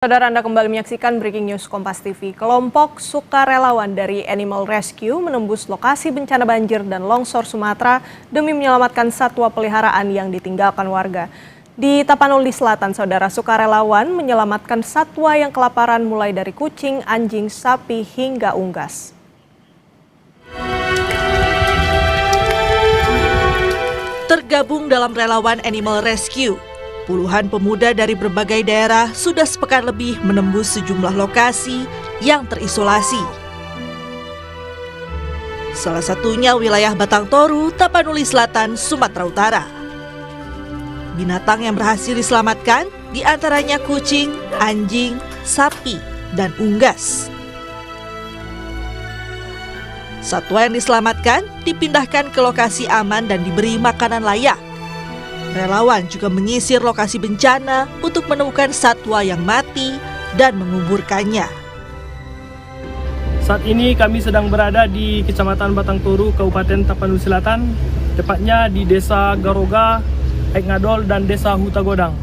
Saudara, Anda kembali menyaksikan Breaking News Kompas TV. Kelompok sukarelawan dari Animal Rescue menembus lokasi bencana banjir dan longsor Sumatera demi menyelamatkan satwa peliharaan yang ditinggalkan warga. Di Tapanuli Selatan, saudara, sukarelawan menyelamatkan satwa yang kelaparan mulai dari kucing, anjing, sapi, hingga unggas. Tergabung dalam relawan Animal Rescue, puluhan pemuda dari berbagai daerah sudah sepekan lebih menembus sejumlah lokasi yang terisolasi. Salah satunya wilayah Batang Toru, Tapanuli Selatan, Sumatera Utara. Binatang yang berhasil diselamatkan diantaranya kucing, anjing, sapi, dan unggas. Satwa yang diselamatkan dipindahkan ke lokasi aman dan diberi makanan layak. Relawan juga menyisir lokasi bencana untuk menemukan satwa yang mati dan menguburkannya. Saat ini kami sedang berada di Kecamatan Batang Toru, Kabupaten Tapanuli Selatan, tepatnya di Desa Garoga, Aik Ngadol, dan Desa Hutagodang.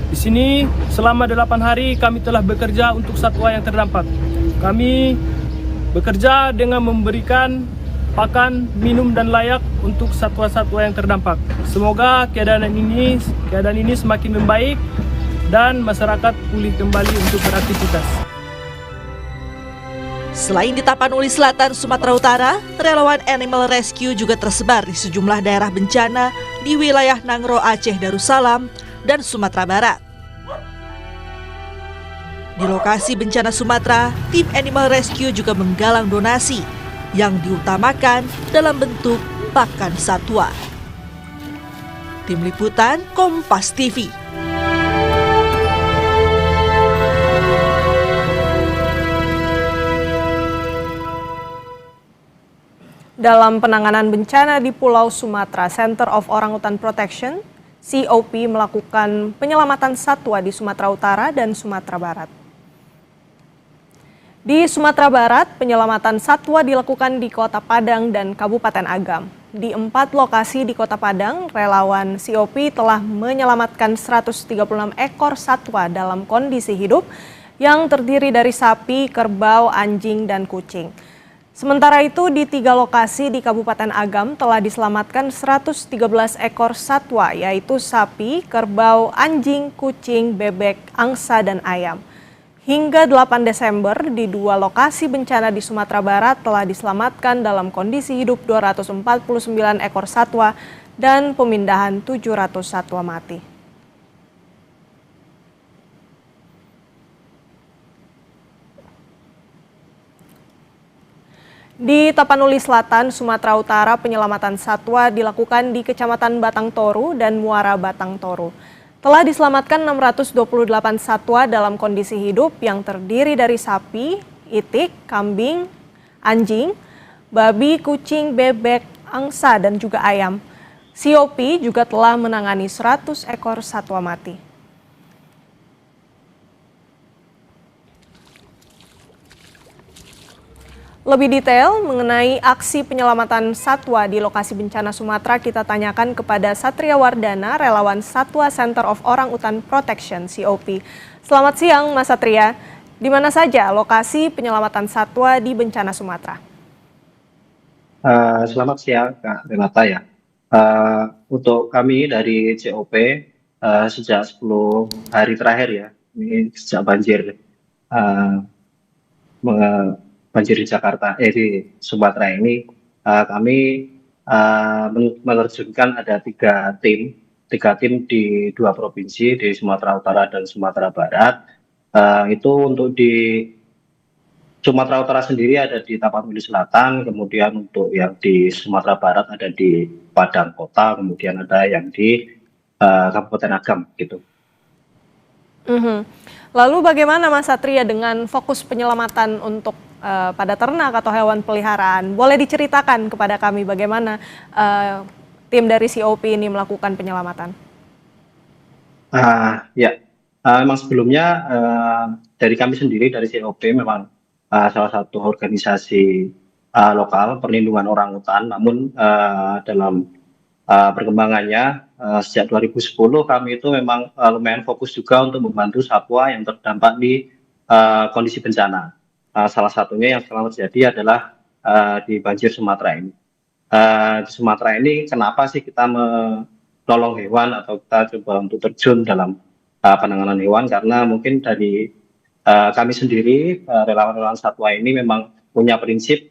Di sini selama 8 hari kami telah bekerja untuk satwa yang terdampak. Kami bekerja dengan memberikan pakan, minum, dan layak untuk satwa-satwa yang terdampak. Semoga keadaan ini semakin membaik dan masyarakat pulih kembali untuk beraktivitas. Selain di Tapanuli Selatan, Sumatera Utara, relawan Animal Rescue juga tersebar di sejumlah daerah bencana di wilayah Nangro, Aceh Darussalam, dan Sumatera Barat. Di lokasi bencana Sumatera, tim Animal Rescue juga menggalang donasi yang diutamakan dalam bentuk pakan satwa. Tim Liputan Kompas TV. Dalam penanganan bencana di Pulau Sumatera, Center of Orangutan Protection, COP, melakukan penyelamatan satwa di Sumatera Utara dan Sumatera Barat. Di Sumatera Barat, penyelamatan satwa dilakukan di Kota Padang dan Kabupaten Agam. Di 4 lokasi di Kota Padang, relawan COP telah menyelamatkan 136 ekor satwa dalam kondisi hidup yang terdiri dari sapi, kerbau, anjing, dan kucing. Sementara itu, di 3 lokasi di Kabupaten Agam telah diselamatkan 113 ekor satwa, yaitu sapi, kerbau, anjing, kucing, bebek, angsa, dan ayam. Hingga 8 Desember, di 2 lokasi bencana di Sumatera Barat telah diselamatkan dalam kondisi hidup 249 ekor satwa dan pemindahan 700 satwa mati. Di Tapanuli Selatan, Sumatera Utara, penyelamatan satwa dilakukan di Kecamatan Batang Toru dan Muara Batang Toru. Telah diselamatkan 628 satwa dalam kondisi hidup yang terdiri dari sapi, itik, kambing, anjing, babi, kucing, bebek, angsa, dan juga ayam. COP juga telah menangani 100 ekor satwa mati. Lebih detail mengenai aksi penyelamatan satwa di lokasi bencana Sumatera, kita tanyakan kepada Satria Wardana, relawan Satwa Center of Orangutan Protection (COP). Selamat siang, Mas Satria. Di mana saja lokasi penyelamatan satwa di bencana Sumatera? Selamat siang, Kak Renata ya. Untuk kami dari COP sejak 10 hari terakhir ya, ini sejak banjir uh, banjir di Jakarta, di Sumatera ini, kami menerjunkan ada 3 tim di 2 provinsi, di Sumatera Utara dan Sumatera Barat. Itu untuk di Sumatera Utara sendiri ada di Tapanuli Selatan, kemudian untuk yang di Sumatera Barat ada di Padang Kota, kemudian ada yang di Kabupaten Agam gitu. Lalu bagaimana Mas Satria dengan fokus penyelamatan untuk pada ternak atau hewan peliharaan? Boleh diceritakan kepada kami bagaimana tim dari COP ini melakukan penyelamatan? Memang sebelumnya dari kami sendiri dari COP memang salah satu organisasi lokal perlindungan orangutan, namun dalam perkembangannya sejak 2010 kami itu memang lumayan fokus juga untuk membantu satwa yang terdampak di kondisi bencana. Salah satunya yang sekarang terjadi adalah di banjir Sumatera ini. Di Sumatera ini kenapa sih kita menolong hewan atau kita coba untuk terjun dalam penanganan hewan, karena mungkin dari kami sendiri relawan-relawan satwa ini memang punya prinsip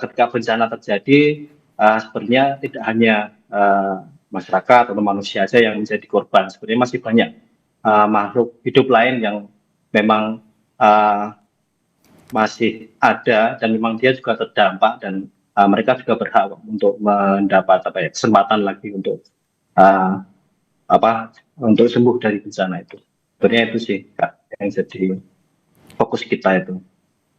ketika bencana terjadi sebenarnya tidak hanya masyarakat atau manusia saja yang menjadi korban, sebenarnya masih banyak makhluk hidup lain yang memang masih ada dan memang dia juga terdampak, dan mereka juga berhak untuk mendapat kesempatan lagi untuk untuk sembuh dari bencana itu. Sebenarnya itu sih Kak yang jadi fokus kita itu.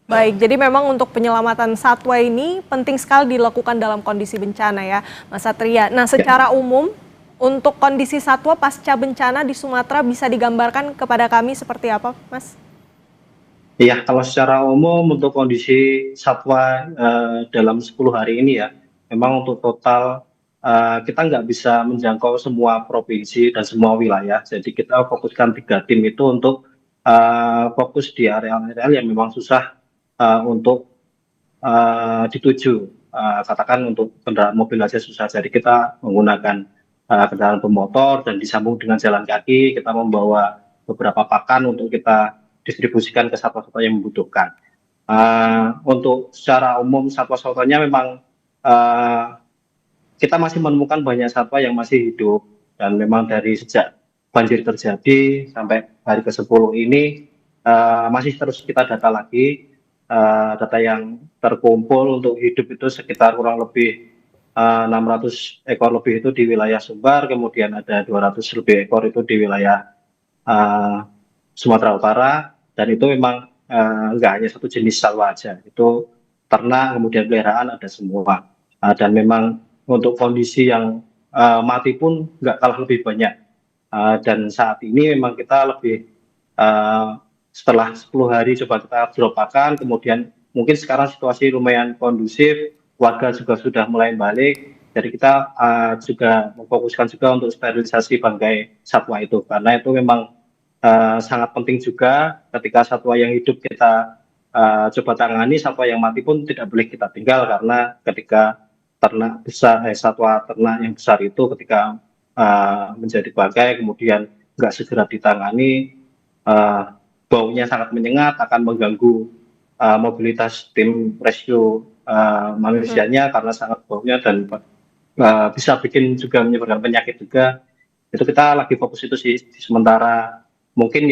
Baik, jadi memang untuk penyelamatan satwa ini penting sekali dilakukan dalam kondisi bencana ya, Mas Satria. Nah, secara umum untuk kondisi satwa pasca bencana di Sumatera bisa digambarkan kepada kami seperti apa, Mas? Iya, kalau secara umum untuk kondisi satwa dalam 10 hari ini ya, memang untuk total kita nggak bisa menjangkau semua provinsi dan semua wilayah. Jadi kita fokuskan 3 tim itu untuk fokus di area-area yang memang susah untuk dituju. Katakan untuk kendaraan mobil aja susah. Jadi kita menggunakan kendaraan bermotor dan disambung dengan jalan kaki. Kita membawa beberapa pakan untuk kita distribusikan ke satwa-satwa yang membutuhkan. Untuk secara umum satwa-satwanya memang kita masih menemukan banyak satwa yang masih hidup, dan memang dari sejak banjir terjadi sampai hari ke-10 ini masih terus kita data lagi. Data yang terkumpul untuk hidup itu sekitar kurang lebih 600 ekor lebih itu di wilayah Sumbar, kemudian ada 200 lebih ekor itu di wilayah Sumatera Utara, dan itu memang nggak hanya satu jenis satwa aja, itu ternak kemudian peliharaan ada semua. Dan memang untuk kondisi yang mati pun nggak kalah lebih banyak. Dan saat ini memang kita lebih setelah 10 hari coba kita drop pakan, kemudian mungkin sekarang situasi lumayan kondusif, warga juga sudah mulai balik, jadi kita juga memfokuskan juga untuk sterilisasi bangkai satwa itu, karena itu memang sangat penting juga. Ketika satwa yang hidup kita coba tangani, satwa yang mati pun tidak boleh kita tinggal, karena ketika ternak besar, satwa ternak yang besar itu ketika menjadi bangkai kemudian nggak segera ditangani, baunya sangat menyengat, akan mengganggu mobilitas tim rescue manusianya karena sangat baunya, dan bisa bikin juga menyebarkan penyakit juga. Itu kita lagi fokus itu sih. Sementara mungkin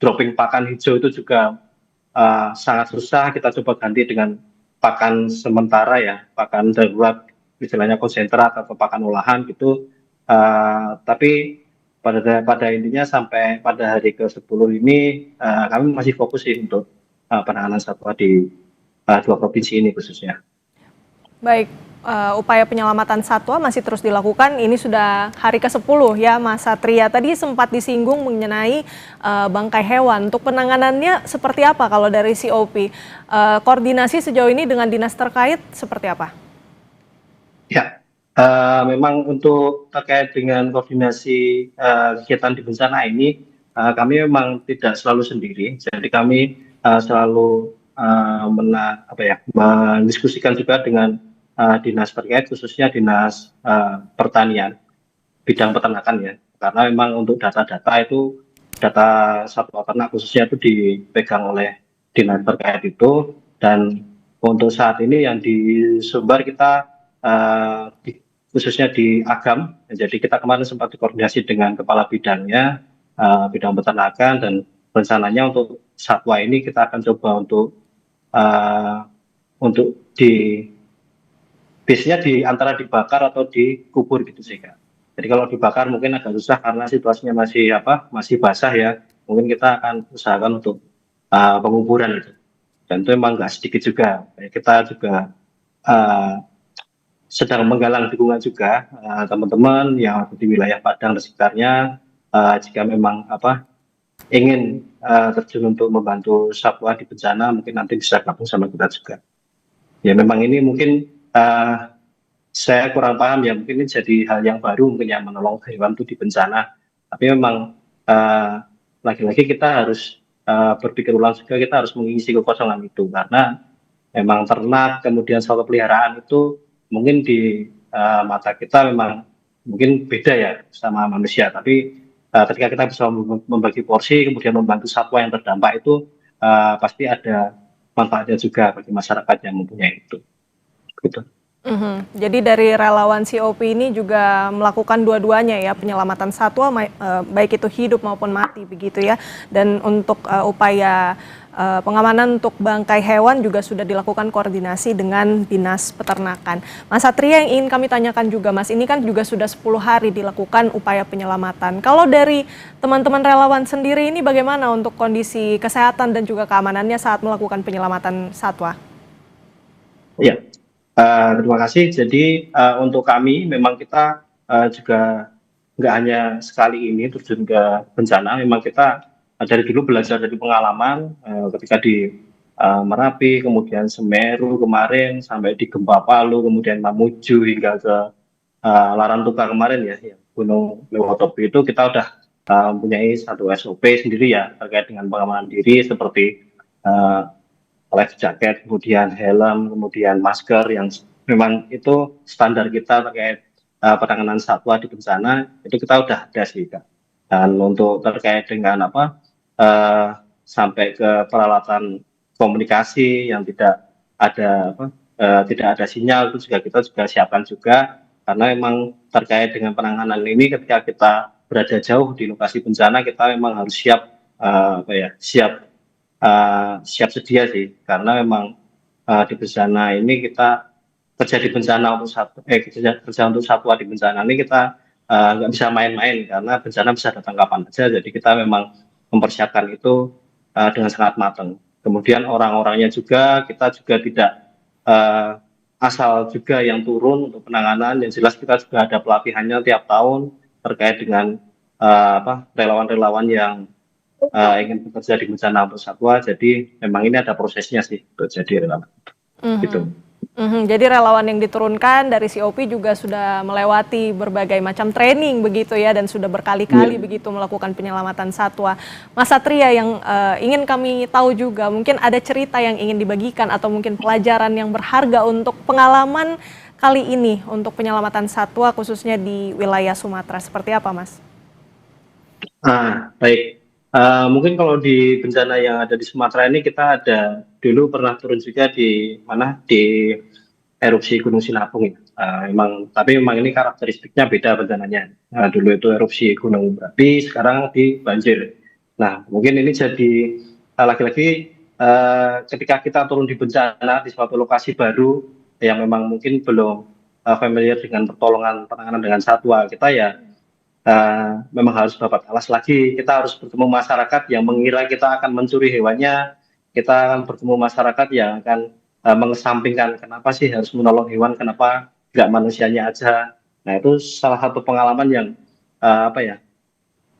dropping pakan hijau itu juga sangat susah, kita coba ganti dengan pakan sementara ya, pakan darurat, istilahnya konsentrat atau pakan olahan gitu. Tapi pada intinya sampai pada hari ke-10 ini kami masih fokus sih untuk penanganan satwa di 2 provinsi ini khususnya. Baik, upaya penyelamatan satwa masih terus dilakukan. Ini sudah hari ke-10 ya, Mas Satria. Tadi sempat disinggung mengenai bangkai hewan. Untuk penanganannya seperti apa kalau dari COP? Koordinasi sejauh ini dengan dinas terkait seperti apa? Ya, memang untuk terkait dengan koordinasi kegiatan di bencana ini, kami memang tidak selalu sendiri. Jadi kami selalu mendiskusikan juga dengan dinas terkait, khususnya dinas pertanian, bidang peternakan ya. Karena memang untuk data-data itu, data satwa ternak khususnya itu dipegang oleh dinas terkait itu. Dan untuk saat ini yang di Sumbar kita khususnya di Agam, jadi kita kemarin sempat dikoordinasi dengan kepala bidangnya, bidang peternakan, dan rencananya untuk satwa ini kita akan coba untuk biasanya antara dibakar atau dikubur gitu sih Kak. Jadi kalau dibakar mungkin agak susah karena situasinya masih basah ya. Mungkin kita akan usahakan untuk penguburan itu. Dan itu memang nggak sedikit juga. Kita juga sedang menggalang dukungan juga teman-teman yang ada di wilayah Padang dan sekitarnya, jika memang ingin terjun untuk membantu satwa di bencana, mungkin nanti bisa gabung sama kita juga. Ya memang ini mungkin saya kurang paham ya, mungkin ini jadi hal yang baru mungkin ya, menolong hewan itu di bencana. Tapi memang lagi-lagi kita harus berpikir ulang juga, kita harus mengisi kekosongan itu, karena memang ternak kemudian satwa peliharaan itu mungkin di mata kita memang mungkin beda ya sama manusia, tapi ketika kita bisa membagi porsi kemudian membantu satwa yang terdampak itu pasti ada manfaatnya juga bagi masyarakat yang mempunyai itu. Gitu. Jadi dari relawan COP ini juga melakukan dua-duanya ya, penyelamatan satwa baik itu hidup maupun mati begitu ya. Dan untuk upaya pengamanan untuk bangkai hewan juga sudah dilakukan koordinasi dengan Dinas Peternakan. Mas Satria, yang ingin kami tanyakan juga Mas, ini kan juga sudah 10 hari dilakukan upaya penyelamatan. Kalau dari teman-teman relawan sendiri ini bagaimana untuk kondisi kesehatan dan juga keamanannya saat melakukan penyelamatan satwa? Ya. Terima kasih. Jadi untuk kami memang kita juga nggak hanya sekali ini terjun ke bencana, memang kita dari dulu belajar dari pengalaman ketika di Merapi, kemudian Semeru kemarin, sampai di Gempa Palu, kemudian Mamuju hingga ke Larantuka kemarin ya, Gunung Lewotobi, itu kita udah mempunyai satu SOP sendiri ya terkait dengan pengamanan diri, seperti life jacket, kemudian helm, kemudian masker, yang memang itu standar kita terkait penanganan satwa di bencana, itu kita udah ada sih Kak. Dan untuk terkait dengan sampai ke peralatan komunikasi yang tidak ada sinyal, itu juga kita juga siapkan juga, karena memang terkait dengan penanganan ini ketika kita berada jauh di lokasi bencana, kita memang harus siap sedia sih, karena memang di bencana ini kita terjadi bencana untuk satwa di bencana ini kita nggak bisa main-main, karena bencana bisa datang kapan aja. Jadi kita memang mempersiapkan itu dengan sangat matang. Kemudian orang-orangnya juga kita juga tidak asal juga yang turun untuk penanganan. Yang jelas kita juga ada pelatihannya tiap tahun terkait dengan relawan-relawan yang ingin bekerja di bencana untuk satwa. Jadi memang ini ada prosesnya sih untuk jadi relawan. Gitu. Jadi relawan yang diturunkan dari COP juga sudah melewati berbagai macam training begitu ya, dan sudah berkali-kali begitu melakukan penyelamatan satwa. Mas Satria, yang ingin kami tahu juga, mungkin ada cerita yang ingin dibagikan atau mungkin pelajaran yang berharga untuk pengalaman kali ini untuk penyelamatan satwa khususnya di wilayah Sumatera. Seperti apa, Mas? Baik. Mungkin kalau di bencana yang ada di Sumatera ini, kita ada dulu pernah turun juga di erupsi Gunung Sinabung. Tapi memang ini karakteristiknya beda bencananya. Dulu itu erupsi Gunung Merapi, sekarang di banjir. Nah, mungkin ini jadi lagi-lagi ketika kita turun di bencana di suatu lokasi baru yang memang mungkin belum familiar dengan penanganan dengan satwa, kita ya memang harus dapat alas lagi. Kita harus bertemu masyarakat yang mengira kita akan mencuri hewannya. Kita akan bertemu masyarakat yang akan mengesampingkan kenapa sih harus menolong hewan, kenapa nggak manusianya aja. Nah, itu salah satu pengalaman yang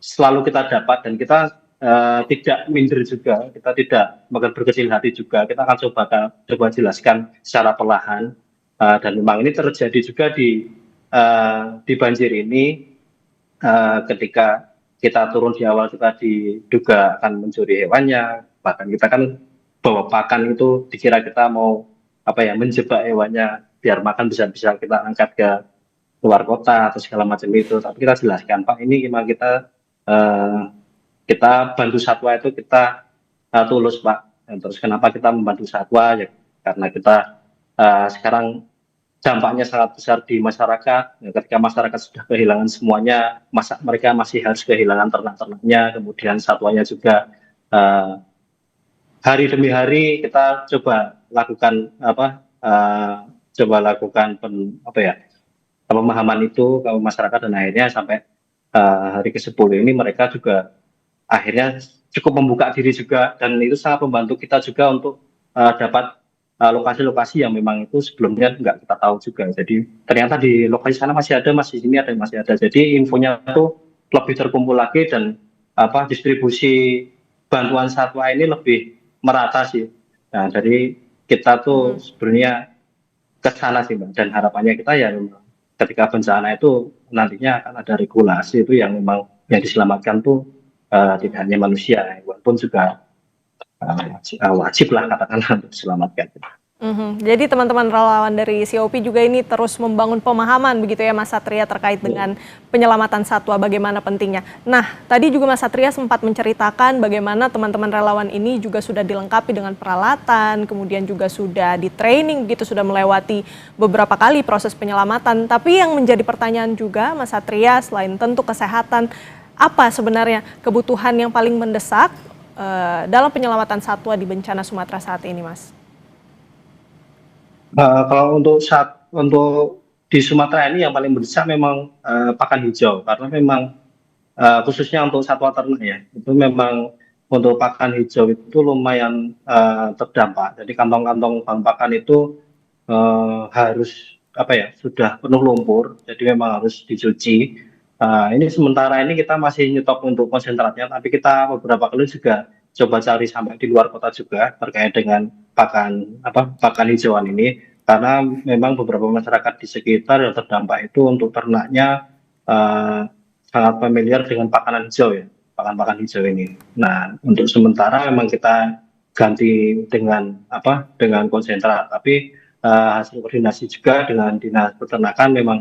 selalu kita dapat, dan kita tidak minder juga, kita tidak makan berkecil hati juga. Kita akan coba jelaskan secara perlahan, dan memang ini terjadi juga di banjir ini. Ketika kita turun di awal, kita diduga akan mencuri hewannya, bahkan kita kan bawa pakan, itu dikira kita mau menjebak hewannya biar makan, bisa kita angkat ke luar kota atau segala macam itu. Tapi kita jelaskan, Pak, ini memang kita bantu satwa itu kita tulus, Pak. Dan terus kenapa kita membantu satwa ya, karena kita sekarang dampaknya sangat besar di masyarakat. Ketika masyarakat sudah kehilangan semuanya, mereka masih harus kehilangan ternak-ternaknya, kemudian satwanya juga. Hari demi hari kita coba lakukan pemahaman itu ke masyarakat, dan akhirnya sampai hari ke-10 ini mereka juga akhirnya cukup membuka diri juga, dan itu sangat membantu kita juga untuk dapat lokasi-lokasi yang memang itu sebelumnya nggak kita tahu juga. Jadi ternyata di lokasi sana masih ada, masih sini ada, masih ada. Jadi infonya itu lebih terkumpul lagi, dan distribusi bantuan satwa ini lebih merata sih. Nah, jadi kita tuh sebenarnya ke sana sih Mbak. Dan harapannya kita ya memang ketika bencana itu nantinya akan ada regulasi itu yang memang yang diselamatkan tuh tidak hanya manusia, walaupun juga wajib lah katakanlah untuk diselamatkan. Jadi teman-teman relawan dari COP juga ini terus membangun pemahaman begitu ya Mas Satria terkait dengan penyelamatan satwa, bagaimana pentingnya. Nah, tadi juga Mas Satria sempat menceritakan bagaimana teman-teman relawan ini juga sudah dilengkapi dengan peralatan, kemudian juga sudah di training begitu, sudah melewati beberapa kali proses penyelamatan. Tapi yang menjadi pertanyaan juga Mas Satria, selain tentu kesehatan, apa sebenarnya kebutuhan yang paling mendesak dalam penyelamatan satwa di bencana Sumatera saat ini, Mas? Kalau untuk di Sumatera ini yang paling besar memang pakan hijau, karena memang khususnya untuk satwa ternak ya, itu memang untuk pakan hijau itu lumayan terdampak. Jadi kantong-kantong bahan pakan itu harus apa ya, sudah penuh lumpur, jadi memang harus dicuci. Ini sementara ini kita masih nyetok untuk konsentratnya, tapi kita beberapa kali juga coba cari sampai di luar kota juga terkait dengan pakan hijauan ini, karena memang beberapa masyarakat di sekitar yang terdampak itu untuk ternaknya sangat familiar dengan pakanan hijau ya, pakan-pakan hijau ini. Nah, untuk sementara memang kita ganti dengan konsentrat, tapi hasil koordinasi juga dengan dinas peternakan memang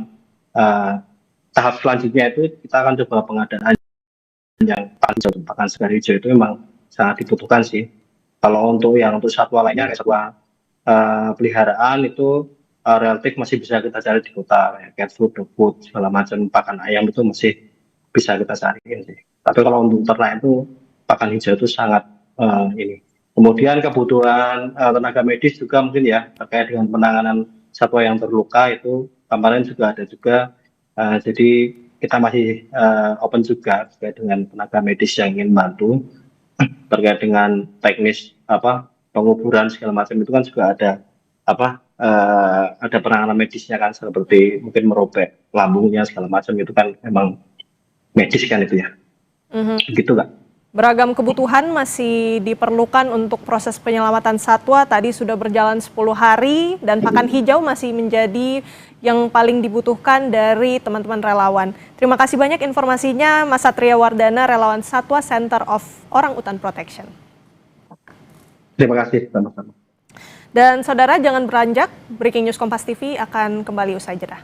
tahap selanjutnya itu kita akan coba pengadaan yang pakan segar hijau itu memang sangat dibutuhkan sih. Kalau untuk satwa lainnya kayak satwa peliharaan itu relatif masih bisa kita cari di kota, kayak cat food, dog food, segala macam pakan ayam itu masih bisa kita cariin sih. Tapi kalau untuk ternak itu pakan hijau itu sangat ini. Kemudian kebutuhan tenaga medis juga mungkin ya terkait dengan penanganan satwa yang terluka itu kemarin juga ada juga. Jadi kita masih open juga terkait dengan tenaga medis yang ingin bantu terkait dengan teknis penguburan segala macam itu kan juga ada penanganan medisnya kan, seperti mungkin merobek lambungnya segala macam itu kan memang medis kan itu ya. Gitu Kak. Beragam kebutuhan masih diperlukan untuk proses penyelamatan satwa. Tadi sudah berjalan 10 hari dan pakan hijau masih menjadi yang paling dibutuhkan dari teman-teman relawan. Terima kasih banyak informasinya Mas Satria Wardana, relawan Satwa Center of Orang Utan Protection. Terima kasih sama-sama. Dan saudara jangan beranjak, Breaking News Kompas TV akan kembali usai jeda.